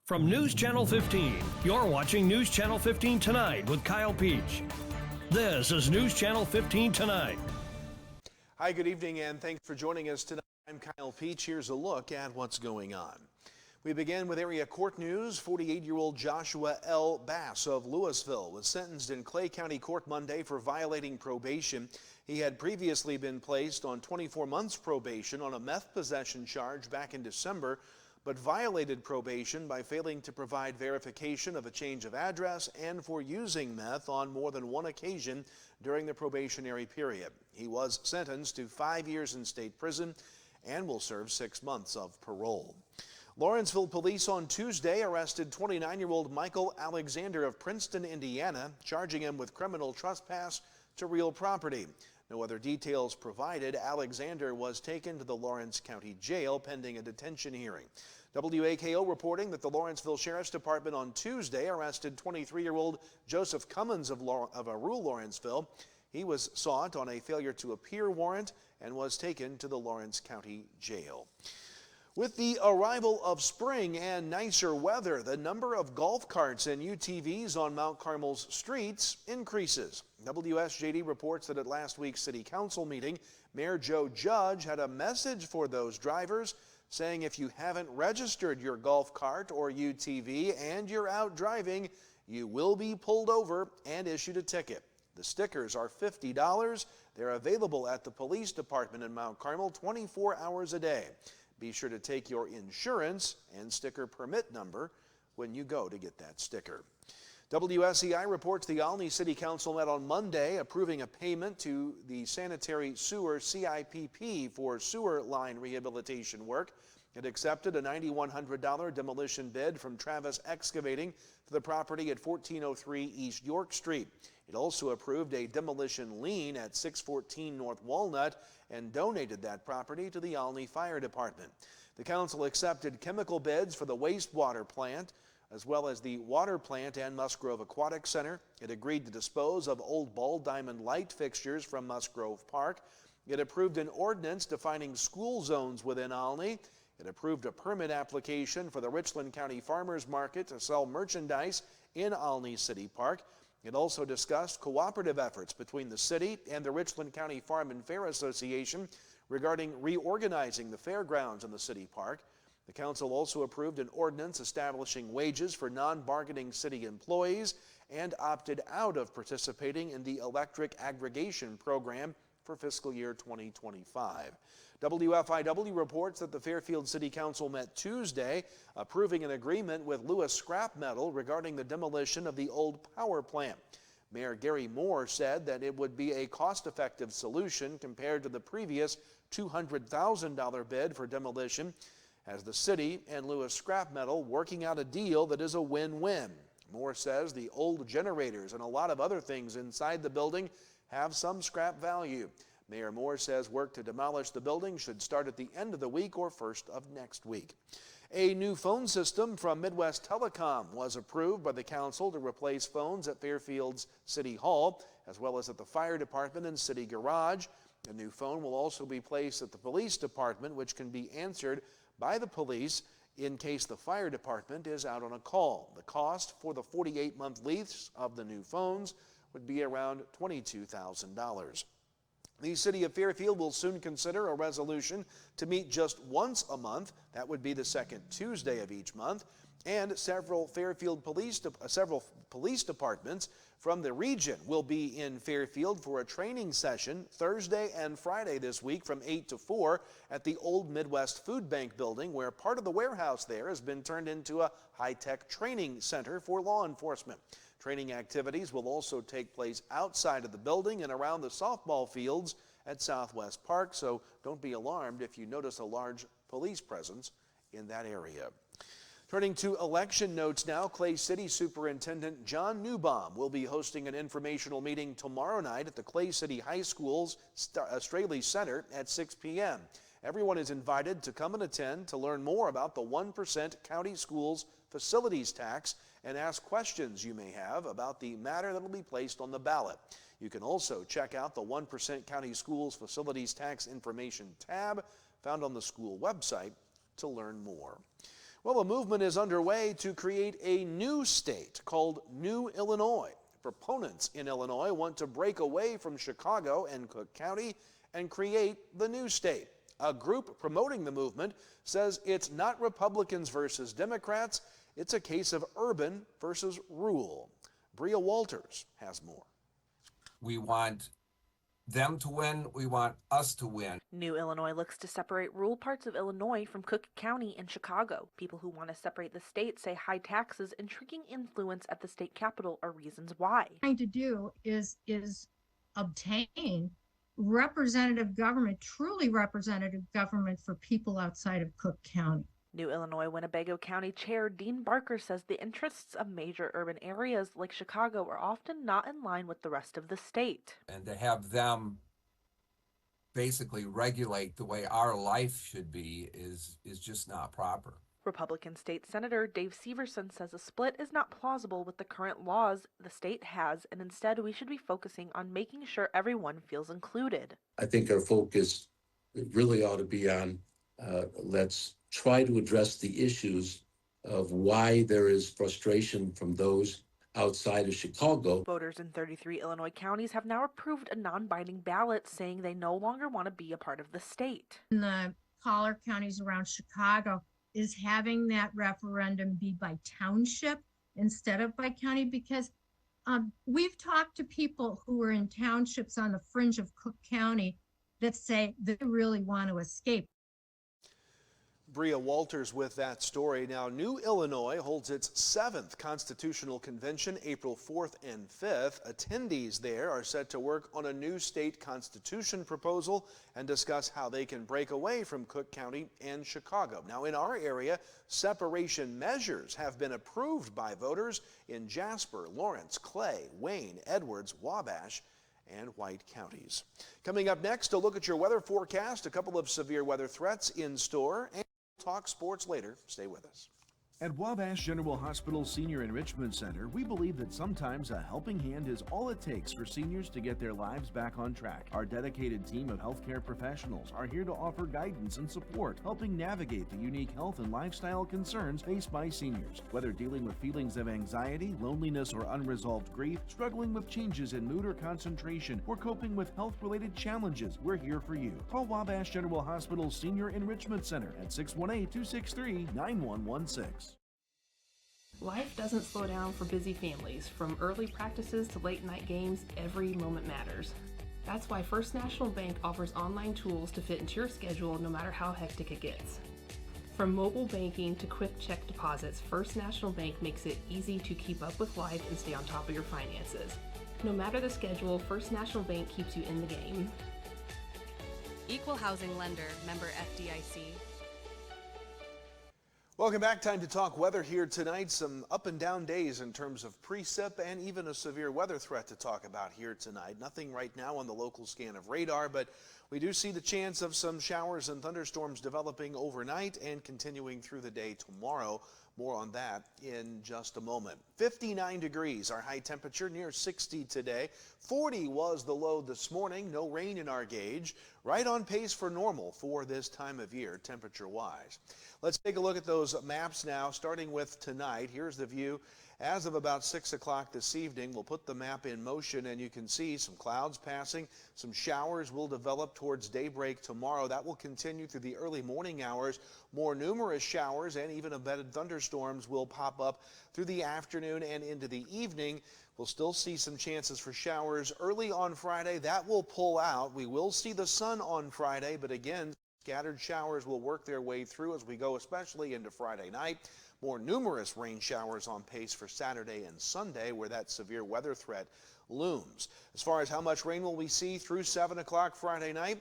From News Channel 15, you're watching News Channel 15 Tonight with Kyle Peach. This is News Channel 15 Tonight. Hi, good evening, and thanks for joining us tonight. I'm Kyle Peach. Here's a look at what's going on. We begin with area court news. 48-year-old Joshua L. Bass of Louisville was sentenced in Clay County Court Monday for violating probation. He had previously been placed on 24 months probation on a meth possession charge back in December, but violated probation by failing to provide verification of a change of address and for using meth on more than one occasion during the probationary period. He was sentenced to 5 years in state prison and will serve 6 months of parole. Lawrenceville police on Tuesday arrested 29-year-old Michael Alexander of Princeton, Indiana, charging him with criminal trespass to real property. No other details provided. Alexander was taken to the Lawrence County Jail pending a detention hearing. WAKO reporting that the Lawrenceville Sheriff's Department on Tuesday arrested 23-year-old Joseph Cummins of rural Lawrenceville. He was sought on a failure to appear warrant and was taken to the Lawrence County Jail. With the arrival of spring and nicer weather, the number of golf carts and UTVs on Mount Carmel's streets increases. WSJD reports that at last week's City Council meeting, Mayor Joe Judge had a message for those drivers, saying if you haven't registered your golf cart or UTV and you're out driving, you will be pulled over and issued a ticket. The stickers are $50. They're available at the police department in Mount Carmel 24 hours a day. Be sure to take your insurance and sticker permit number when you go to get that sticker. WSEI reports the Olney City Council met on Monday approving a payment to the Sanitary Sewer CIPP for sewer line rehabilitation work. It accepted a $9,100 demolition bid from Travis Excavating for the property at 1403 East York Street. It also approved a demolition lien at 614 North Walnut and donated that property to the Olney Fire Department. The council accepted chemical bids for the wastewater plant, as well as the water plant and Musgrove Aquatic Center. It agreed to dispose of old ball diamond light fixtures from Musgrove Park. It approved an ordinance defining school zones within Olney. It approved a permit application for the Richland County Farmers Market to sell merchandise in Olney City Park. It also discussed cooperative efforts between the city and the Richland County Farm and Fair Association regarding reorganizing the fairgrounds in the city park. The council also approved an ordinance establishing wages for non-bargaining city employees and opted out of participating in the electric aggregation program for fiscal year 2025. WFIW reports that the Fairfield City Council met Tuesday approving an agreement with Lewis Scrap Metal regarding the demolition of the old power plant. Mayor Gary Moore said that it would be a cost-effective solution compared to the previous $200,000 bid for demolition, as the city and Lewis Scrap Metal working out a deal that is a win-win. Moore says the old generators and a lot of other things inside the building have some scrap value. Mayor Moore says work to demolish the building should start at the end of the week or first of next week. A new phone system from Midwest Telecom was approved by the council to replace phones at Fairfield's City Hall, as well as at the fire department and city garage. A new phone will also be placed at the police department, which can be answered by the police in case the fire department is out on a call. The cost for the 48-month lease of the new phones would be around $22,000. The city of Fairfield will soon consider a resolution to meet just once a month. That would be the second Tuesday of each month. And several police departments from the region will be in Fairfield for a training session Thursday and Friday this week from 8 to 4 at the old Midwest Food Bank building, where part of the warehouse there has been turned into a high-tech training center for law enforcement. Training activities will also take place outside of the building and around the softball fields at Southwest Park, so don't be alarmed if you notice a large police presence in that area. Turning to election notes now, Clay City Superintendent John Newbaum will be hosting an informational meeting tomorrow night at the Clay City High School's Straley Center at 6 p.m. Everyone is invited to come and attend to learn more about the 1% county schools facilities tax and ask questions you may have about the matter that will be placed on the ballot. You can also check out the 1% county schools facilities tax information tab found on the school website to learn more. Well, a movement is underway to create a new state called New Illinois. Proponents in Illinois want to break away from Chicago and Cook County and create the new state. A group promoting the movement says it's not Republicans versus Democrats, it's a case of urban versus rural. Bria Walters has more. We want them to win. We want us to win. New Illinois looks to separate rural parts of Illinois from Cook County and Chicago. People who want to separate the state say high taxes and shrinking influence at the state capitol are reasons why. Trying to do is obtain representative government, truly representative government for people outside of Cook County. New Illinois Winnebago County Chair Dean Barker says the interests of major urban areas like Chicago are often not in line with the rest of the state. And to have them basically regulate the way our life should be is just not proper. Republican State Senator Dave Severson says a split is not plausible with the current laws the state has, and instead we should be focusing on making sure everyone feels included. I think our focus really ought to be on let's try to address the issues of why there is frustration from those outside of Chicago. Voters in 33 Illinois counties have now approved a non-binding ballot saying they no longer want to be a part of the state. In the collar counties around Chicago is having that referendum be by township instead of by county, because we've talked to people who are in townships on the fringe of Cook County that say they really want to escape. Bria Walters with that story. Now, New Illinois holds its 7th Constitutional Convention April 4th and 5th. Attendees there are set to work on a new state constitution proposal and discuss how they can break away from Cook County and Chicago. Now, in our area, separation measures have been approved by voters in Jasper, Lawrence, Clay, Wayne, Edwards, Wabash, and White counties. Coming up next, a look at your weather forecast, a couple of severe weather threats in store, and talk sports later. Stay with us. At Wabash General Hospital Senior Enrichment Center, we believe that sometimes a helping hand is all it takes for seniors to get their lives back on track. Our dedicated team of healthcare professionals are here to offer guidance and support, helping navigate the unique health and lifestyle concerns faced by seniors. Whether dealing with feelings of anxiety, loneliness, or unresolved grief, struggling with changes in mood or concentration, or coping with health-related challenges, we're here for you. Call Wabash General Hospital Senior Enrichment Center at 618-263-9116. Life doesn't slow down for busy families. From early practices to late night games, every moment matters. That's why First National Bank offers online tools to fit into your schedule no matter how hectic it gets. From mobile banking to quick check deposits, First National Bank makes it easy to keep up with life and stay on top of your finances. No matter the schedule, First National Bank keeps you in the game. Equal housing lender, member FDIC. Welcome back. Time to talk weather here tonight. Some up and down days in terms of precip and even a severe weather threat to talk about here tonight. Nothing right now on the local scan of radar, but we do see the chance of some showers and thunderstorms developing overnight and continuing through the day tomorrow. More on that in just a moment. 59 degrees, our high temperature, near 60 today. 40 was the low this morning. No rain in our gauge. Right on pace for normal for this time of year, temperature-wise. Let's take a look at those maps now, starting with tonight. Here's the view as of about 6 o'clock this evening. We'll put the map in motion, and you can see some clouds passing. Some showers will develop towards daybreak tomorrow. That will continue through the early morning hours. More numerous showers and even embedded thunderstorms will pop up through the afternoon and into the evening. We'll still see some chances for showers early on Friday. That will pull out. We will see the sun on Friday, but again, scattered showers will work their way through as we go, especially into Friday night. More numerous rain showers on pace for Saturday and Sunday, where that severe weather threat looms. As far as how much rain will we see through 7 o'clock Friday night,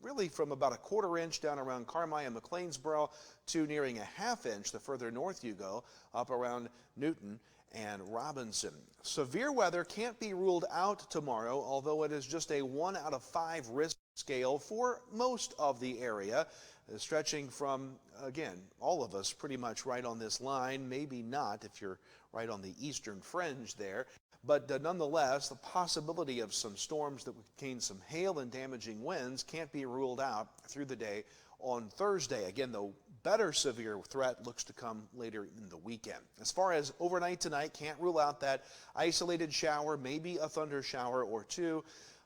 really from about a quarter inch down around Carmi and McLeansboro to nearing a half inch the further north you go, up around Newton and Robinson. Severe weather can't be ruled out tomorrow, although it is just a 1 out of 5 risk scale for most of the area, stretching from, again, all of us pretty much right on this line, maybe not if you're right on the eastern fringe there, but nonetheless, the possibility of some storms that would contain some hail and damaging winds can't be ruled out through the day on Thursday. Again, though, better severe threat looks to come later in the weekend. As far as overnight tonight, can't rule out that isolated shower, maybe a thunder shower or two.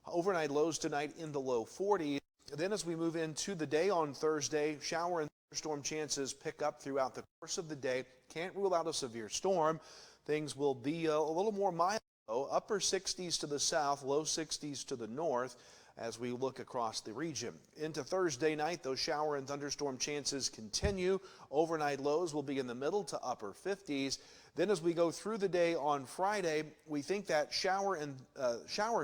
Overnight lows tonight in the low 40s. Then as we move into the day on Thursday, shower and thunderstorm chances pick up throughout the course of the day. Can't rule out a severe storm. Things will be a little more mild, though. Upper 60s to the south, low 60s to the north as we look across the region. Into Thursday night, those shower and thunderstorm chances continue. Overnight lows will be in the middle to upper 50s. Then as we go through the day on Friday, we think that shower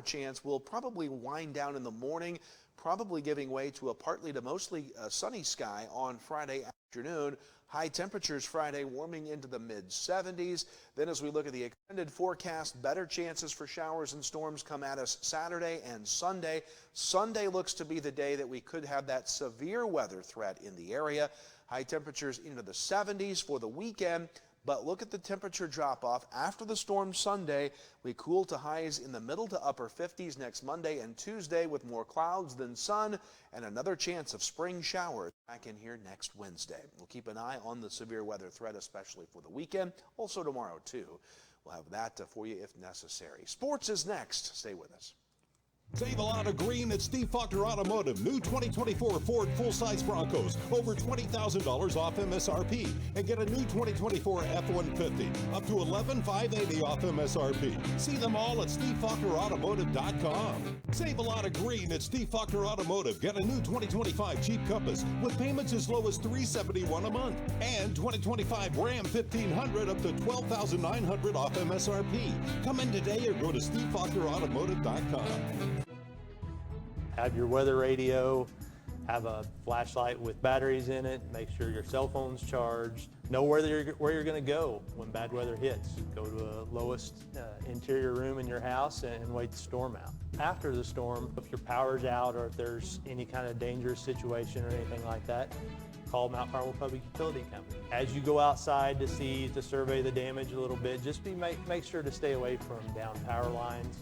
chance will probably wind down in the morning, probably giving way to a partly to mostly sunny sky on Friday afternoon. High temperatures Friday warming into the mid-70s. Then as we look at the extended forecast, better chances for showers and storms come at us Saturday and Sunday. Sunday looks to be the day that we could have that severe weather threat in the area. High temperatures into the 70s for the weekend. But look at the temperature drop off after the storm Sunday. We cool to highs in the middle to upper 50s next Monday and Tuesday with more clouds than sun and another chance of spring showers back in here next Wednesday. We'll keep an eye on the severe weather threat, especially for the weekend. Also tomorrow, too. We'll have that for you if necessary. Sports is next. Stay with us. Save a lot of green at Steve Faulkner Automotive. New 2024 Ford full-size Broncos. Over $20,000 off MSRP. And get a new 2024 F-150. Up to $11,580 off MSRP. See them all at SteveFaulknerAutomotive.com. Save a lot of green at Steve Faulkner Automotive. Get a new 2025 Jeep Compass with payments as low as $371 a month. And 2025 Ram 1500 up to $12,900 off MSRP. Come in today or go to SteveFaulknerAutomotive.com. Have your weather radio, have a flashlight with batteries in it, make sure your cell phone's charged, know where you're going to go when bad weather hits. Go to a lowest interior room in your house and wait the storm out. After the storm, if your power's out or if there's any kind of dangerous situation or anything like that, call Mount Carmel Public Utility Company. As you go outside to survey the damage a little bit, just make sure to stay away from down power lines.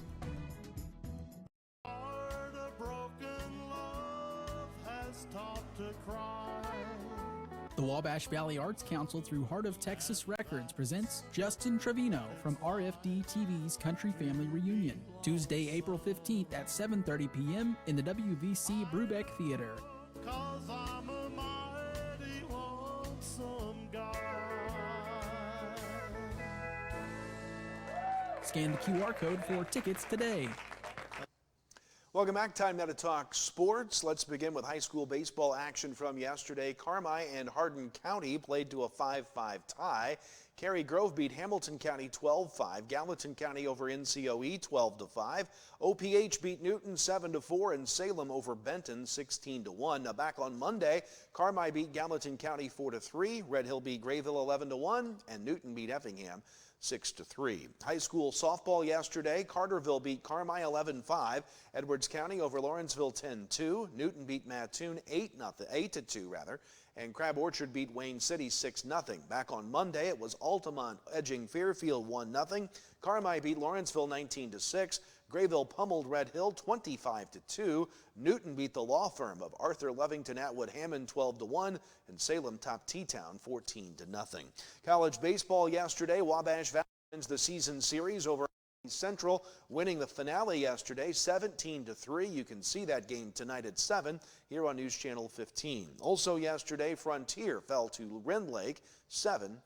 The Wabash Valley Arts Council through Heart of Texas Records presents Justin Trevino from RFD TV's Country Family Reunion, Tuesday, April 15th at 7:30 p.m. in the WVC Brubeck Theater. Scan the QR code for tickets today. Welcome back. Time now to talk sports. Let's begin with high school baseball action from yesterday. Carmi and Hardin County played to a 5-5 tie. Cary Grove beat Hamilton County 12-5. Gallatin County over NCOE 12-5. OPH beat Newton 7-4 and Salem over Benton 16-1. Now back on Monday, Carmi beat Gallatin County 4-3. Red Hill beat Grayville 11-1 and Newton beat Effingham 6-3. High school softball yesterday, Carterville beat Carmi 11-5. Edwards County over Lawrenceville 10-2. Newton beat Mattoon 8-2 and Crab Orchard beat Wayne City 6-0. Back on Monday, it was Altamont edging Fairfield 1-0. Carmi beat Lawrenceville 19-6. Grayville pummeled Red Hill 25-2. Newton beat the law firm of Arthur Levington Atwood Hammond 12-1, and Salem topped T-Town 14-0. College baseball yesterday, Wabash Valley wins the season series over Central, winning the finale yesterday 17-3. You can see that game tonight at 7 here on News Channel 15. Also yesterday, Frontier fell to Rend Lake 7-2.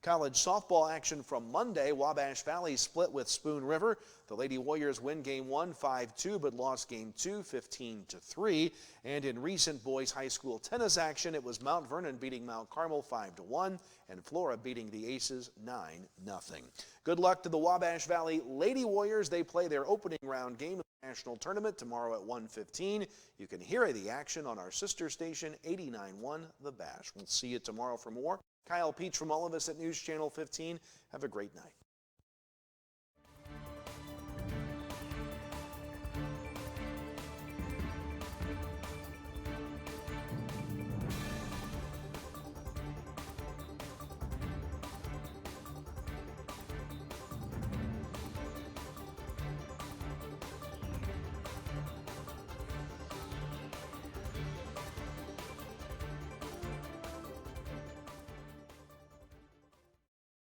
College softball action from Monday, Wabash Valley split with Spoon River. The Lady Warriors win game 1 5-2 but lost game 2 15-3. And in recent boys high school tennis action, it was Mount Vernon beating Mount Carmel 5-1 and Flora beating the Aces 9-0. Good luck to the Wabash Valley Lady Warriors. They play their opening round game of the national tournament tomorrow at 1:15. You can hear the action on our sister station 89.1 The Bash. We'll see you tomorrow for more. Kyle Peach from all of us at News Channel 15. Have a great night.